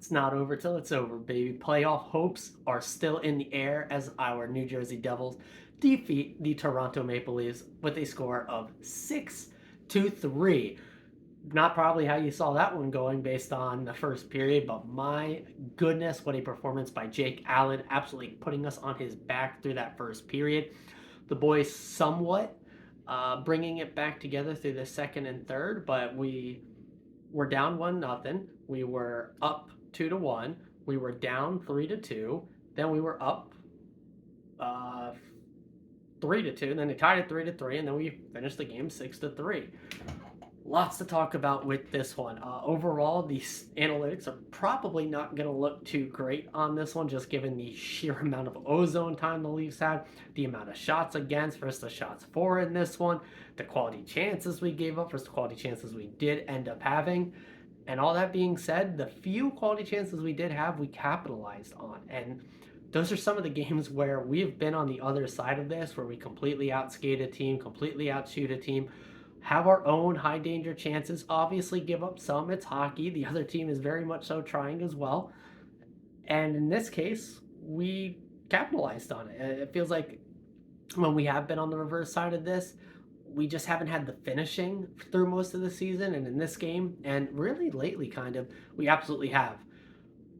It's not over till it's over, baby. Playoff hopes are still in the air as our New Jersey Devils defeat the Toronto Maple Leafs with a score of 6-3. Not probably how you saw that one going based on the first period, but my goodness, what a performance by Jake Allen, absolutely putting us on his back through that first period. The boys somewhat bringing it back together through the second and third, but we were down 1-0. We were up 2-1. We were down 3-2. Then we were up 3-2. And then they tied it 3-3, and then we finished the game 6-3. Lots to talk about with this one. Overall, the analytics are probably not going to look too great on this one, just given the sheer amount of ozone time the Leafs had, the amount of shots against versus the shots for in this one, the quality chances we gave up versus the quality chances we did end up having. And all that being said, the few quality chances we did have, we capitalized on. And those are some of the games where we've been on the other side of this, where we completely outskate a team, completely outshoot a team, have our own high danger chances, obviously give up some. It's hockey. The other team is very much so trying as well. And in this case, we capitalized on it. It feels like when we have been on the reverse side of this, we just haven't had the finishing through most of the season. And in this game, and really lately, kind of, we absolutely have.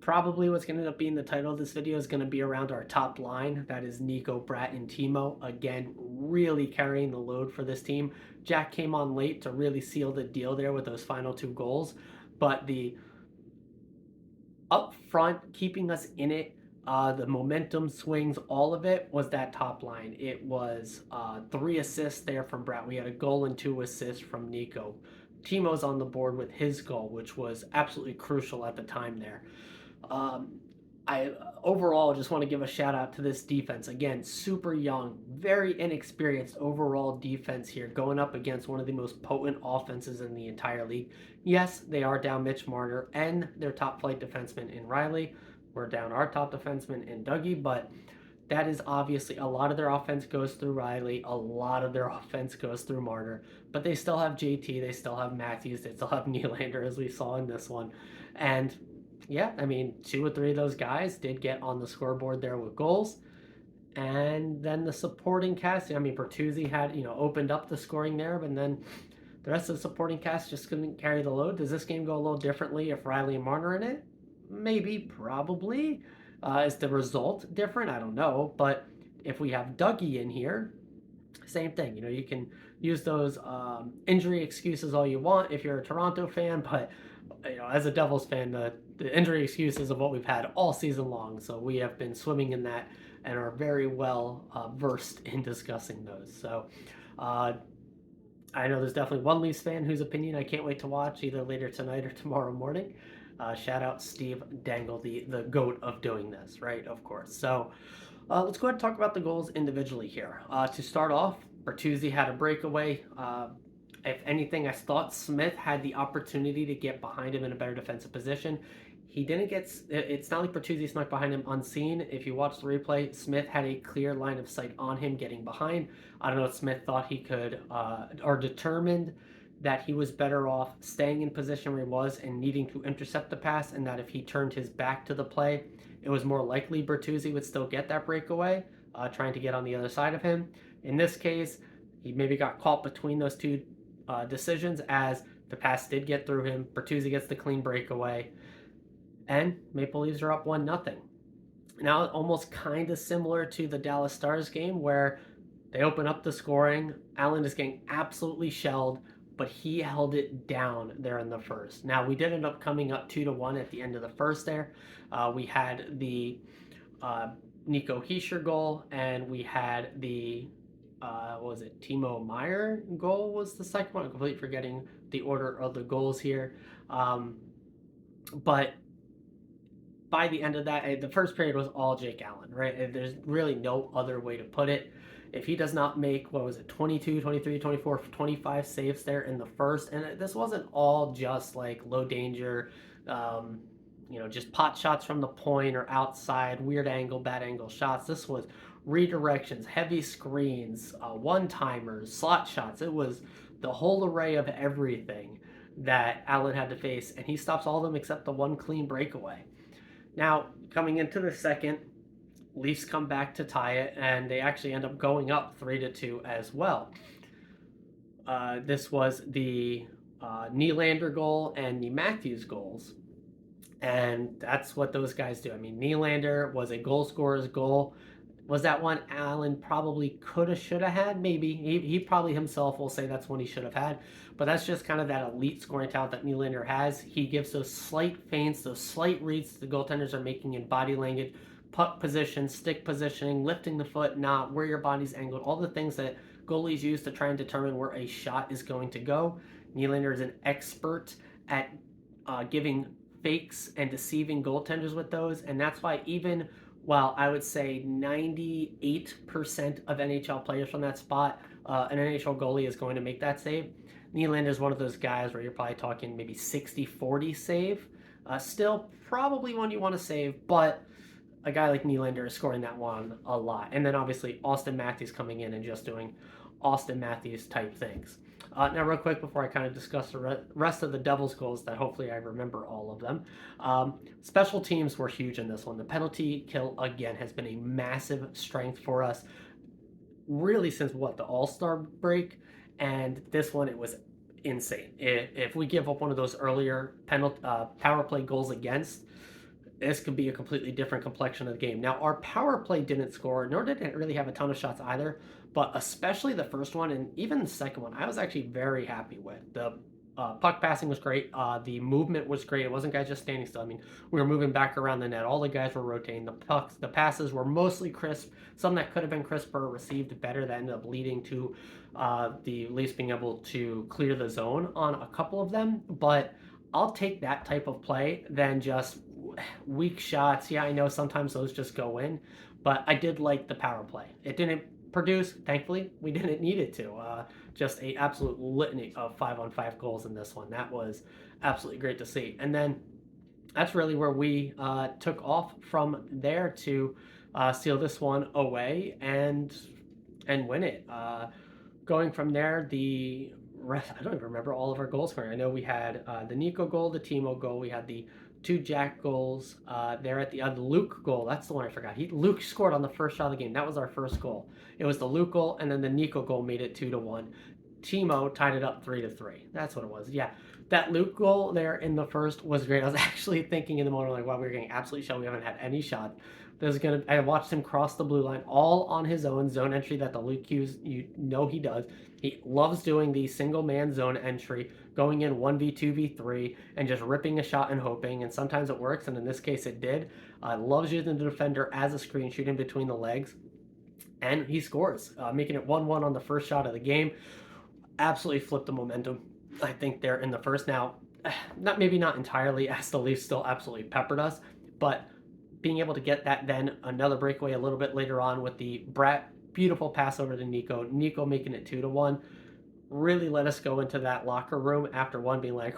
Probably what's going to end up being the title of this video is going to be around our top line. That is Nico, Bratt, and Timo. Again, really carrying the load for this team. Jack came on late to really seal the deal there with those final two goals. But the up front, keeping us in it, the momentum swings, all of it was that top line. It was 3 assists there from Bratt. We had a goal and 2 assists from Nico. Timo's on the board with his goal, which was absolutely crucial at the time there. I overall just want to give a shout out to this defense. Again, super young, very inexperienced overall defense here, going up against one of the most potent offenses in the entire league. Yes, they are down Mitch Marner and their top flight defenseman in Riley. We're down our top defenseman in Dougie, but that is obviously a lot of their offense goes through Riley, a lot of their offense goes through Marner, but they still have JT, they still have Matthews, they still have Nylander, as we saw in this one. And yeah, I mean, 2 or 3 of those guys did get on the scoreboard there with goals. And then the supporting cast, I mean, Bertuzzi had, opened up the scoring there, but then the rest of the supporting cast just couldn't carry the load. Does this game go a little differently if Riley and Marner are in it? Maybe, probably. Is the result different? I don't know. But if we have Dougie in here, same thing. You can use those injury excuses all you want if you're a Toronto fan, but as a Devils fan, the injury excuses of what we've had all season long. So we have been swimming in that and are very well versed in discussing those. So I know there's definitely one Leafs fan whose opinion I can't wait to watch either later tonight or tomorrow morning. Shout out Steve Dangle, the GOAT of doing this, right? Of course. So let's go ahead and talk about the goals individually here. To start off, Bertuzzi had a breakaway. If anything, I thought Smith had the opportunity to get behind him in a better defensive position. He didn't get. It's not like Bertuzzi snuck behind him unseen. If you watch the replay, Smith had a clear line of sight on him getting behind. I don't know if Smith thought he could, or determined that he was better off staying in position where he was and needing to intercept the pass, and that if he turned his back to the play, it was more likely Bertuzzi would still get that breakaway, trying to get on the other side of him. In this case, he maybe got caught between those two decisions as the pass did get through him. Bertuzzi gets the clean breakaway, and Maple Leafs are up 1-0. Now, almost kind of similar to the Dallas Stars game where they open up the scoring. Allen is getting absolutely shelled, but he held it down there in the first. Now, we did end up coming up 2-1 at the end of the first there. We had the Nico Hischier goal, and we had the what was it? Timo Meier goal was the second one. I'm completely forgetting the order of the goals here. But by the end of that, the first period was all Jake Allen, right? There's really no other way to put it. If he does not make, 22, 23, 24, 25 saves there in the first, and this wasn't all just like low danger, just pot shots from the point or outside, weird angle, bad angle shots. This was redirections, heavy screens, one-timers, slot shots. It was the whole array of everything that Allen had to face, and he stops all of them except the one clean breakaway. Now, coming into the second, Leafs come back to tie it, and they actually end up going up 3-2 as well. This was the Nylander goal and the Matthews goals. And that's what those guys do. I mean, Nylander was a goal scorer's goal. Was that one Allen probably could have, should have had? Maybe. He probably himself will say that's one he should have had. But that's just kind of that elite scoring talent that Nylander has. He gives those slight feints, those slight reads the goaltenders are making in body language, puck position, stick positioning, lifting the foot, not where your body's angled, all the things that goalies use to try and determine where a shot is going to go. Nylander is an expert at giving fakes and deceiving goaltenders with those, and that's why even while I would say 98% of NHL players from that spot, an NHL goalie is going to make that save. Nylander is one of those guys where you're probably talking maybe 60-40 save. Still probably one you want to save, but a guy like Nylander is scoring that one a lot. And then obviously Auston Matthews coming in and just doing Auston Matthews type things. Now, real quick, before I kind of discuss the rest of the Devils' goals, that hopefully I remember all of them. Special teams were huge in this one. The penalty kill, again, has been a massive strength for us, really since, the All-Star break? And this one, it was insane. If we give up one of those earlier power play goals against, this could be a completely different complexion of the game. Now, our power play didn't score, nor did it really have a ton of shots either, but especially the first one and even the second one, I was actually very happy with. The puck passing was great. The movement was great. It wasn't guys just standing still. I mean, we were moving back around the net. All the guys were rotating. The pucks, the passes were mostly crisp. Some that could have been crisper received better that ended up leading to the Leafs being able to clear the zone on a couple of them. But I'll take that type of play than just weak shots. Yeah, I know sometimes those just go in, but I did like the power play. It didn't produce, thankfully, we didn't need it to. Just a absolute litany of 5-on-5 goals in this one. That was absolutely great to see. And then that's really where we took off from there to seal this one away and win it. Going from there, the rest, I don't even remember all of our goals for it. I know we had the Nico goal, the Timo goal, we had the 2 Jack goals there at the Luke goal. That's the one I forgot. Luke scored on the first shot of the game. That was our first goal. It was the Luke goal, and then the Nico goal made it 2-1. Timo tied it up 3-3. That's what it was. Yeah, that Luke goal there in the first was great. I was actually thinking in the moment, like, wow, we're getting absolutely shot. We haven't had any shot. I watched him cross the blue line all on his own zone entry that the Luke Hughes, he does. He loves doing the single man zone entry, going in 1v2v3 and just ripping a shot and hoping, and sometimes it works, and in this case it did. Loves using the defender as a screen, shooting between the legs, and he scores, making it 1-1 on the first shot of the game. Absolutely flipped the momentum, I think, there in the first. Now, maybe not entirely, as the Leafs still absolutely peppered us, but being able to get that, then another breakaway a little bit later on with the beautiful pass over to Nico making it 2-1, really let us go into that locker room after one being like,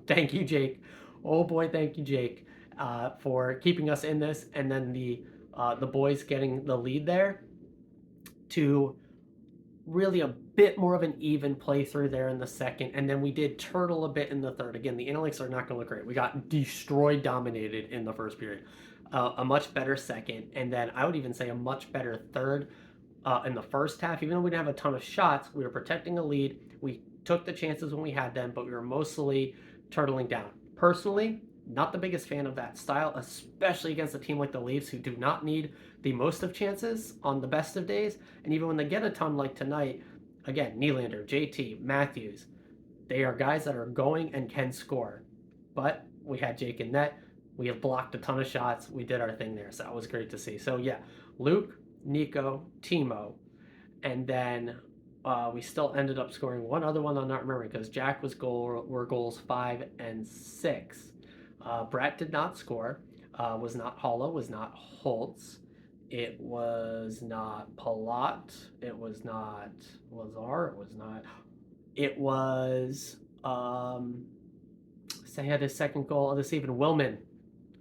thank you, Jake. Oh boy, thank you, Jake, for keeping us in this. And then the boys getting the lead there to really a bit more of an even playthrough there in the second. And then we did turtle a bit in the third. Again, the Analytics are not going to look great. We got dominated in the first period. A much better second, and then I would even say a much better third in the first half. Even though we didn't have a ton of shots, we were protecting a lead. We took the chances when we had them, but we were mostly turtling down. Personally, not the biggest fan of that style, especially against a team like the Leafs, who do not need the most of chances on the best of days. And even when they get a ton like tonight, again, Nylander, JT, Matthews, they are guys that are going and can score. But we had Jake in net. We have blocked a ton of shots. We did our thing there, so that was great to see. So yeah, Luke, Nico, Timo, and then we still ended up scoring one other one I'm not remembering, because Jack were goals 5 and 6. Brett did not score. Was not Hollow. Was not Holtz. It was not Palat. It was not Lazar. It was not. It was. So he had his second goal this evening.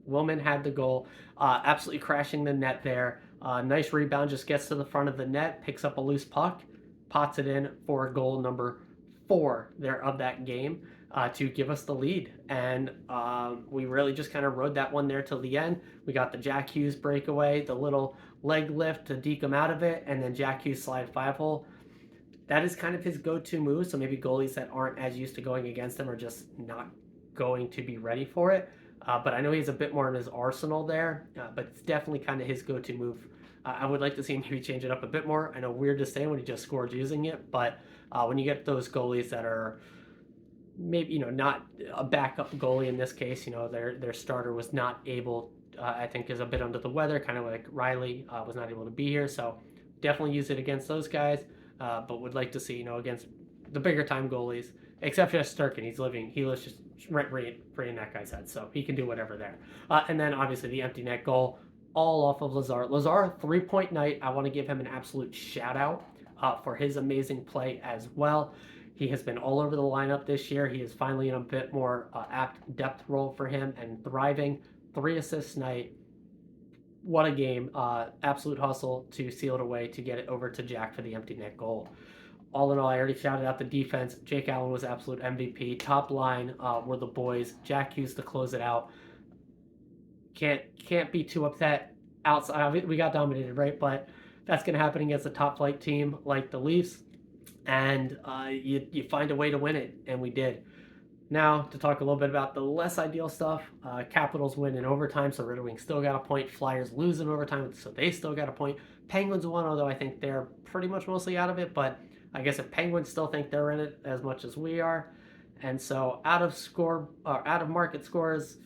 Willman had the goal, absolutely crashing the net there. Nice rebound, just gets to the front of the net, picks up a loose puck, pots it in for goal number 4 there of that game. to give us the lead. And we really just kind of rode that one there till the end. We got the Jack Hughes breakaway, the little leg lift to deke him out of it, and then Jack Hughes slide 5-hole. That is kind of his go-to move. So maybe goalies that aren't as used to going against him are just not going to be ready for it. But I know he has a bit more in his arsenal there. But it's definitely kind of his go-to move. I would like to see him maybe change it up a bit more. I know weird to say when he just scored using it, but when you get those goalies that are maybe not a backup goalie in this case, their starter was not able. I think is a bit under the weather, kind of like Riley was not able to be here. So definitely use it against those guys. But would like to see, against the bigger time goalies, except for Sturkin. He lives just rent free in that guy's head, so he can do whatever there. And then obviously the empty net goal, all off of Lazar. Lazar, 3-point night. I want to give him an absolute shout out for his amazing play as well. He has been all over the lineup this year. He is finally in a bit more apt depth role for him and thriving. 3 assists night. What a game. Absolute hustle to seal it away to get it over to Jack for the empty net goal. All in all, I already shouted out the defense. Jake Allen was absolute MVP. Top line were the boys. Jack Hughes to close it out. Can't be too upset. Outside, we got dominated, right? But that's going to happen against a top flight team like the Leafs. And you find a way to win it, and we did. Now, to talk a little bit about the less ideal stuff, Capitals win in overtime, so Red Wings still got a point. Flyers lose in overtime, so they still got a point. Penguins won, although I think they're pretty much mostly out of it, but I guess if Penguins still think they're in it as much as we are. And so out of market scores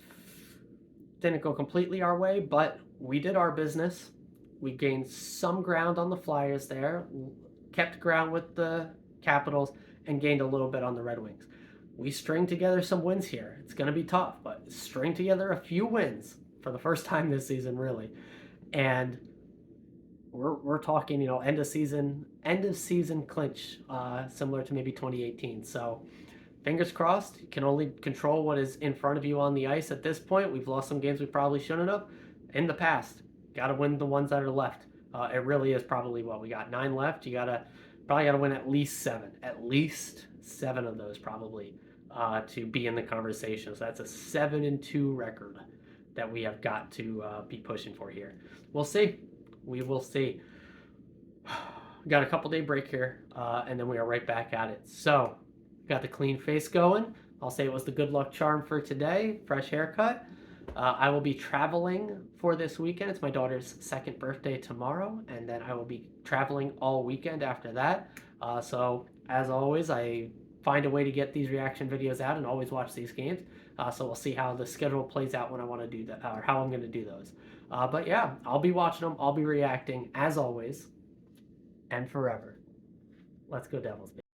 didn't go completely our way, but we did our business. We gained some ground on the Flyers there, kept ground with the Capitals, and gained a little bit on the Red Wings. We string together some wins here. It's going to be tough, but string together a few wins for the first time this season, really. And we're talking, end of season clinch, similar to maybe 2018. So fingers crossed. You can only control what is in front of you on the ice at this point. We've lost some games we probably shouldn't have in the past. Got to win the ones that are left. It really is probably we got 9 left. You probably got to win at least 7. At least 7 of those probably. To be in the conversation. So that's a 7-2 record that we have got to be pushing for here. We'll see. We will see. Got a couple day break here, and then we are right back at it. So, got the clean face going. I'll say it was the good luck charm for today. Fresh haircut. I will be traveling for this weekend. It's my daughter's 2nd birthday tomorrow, and then I will be traveling all weekend after that. So, as always, I find a way to get these reaction videos out and always watch these games. So we'll see how the schedule plays out when I want to do that, or how I'm going to do those. But yeah, I'll be watching them. I'll be reacting as always and forever. Let's go Devils, baby.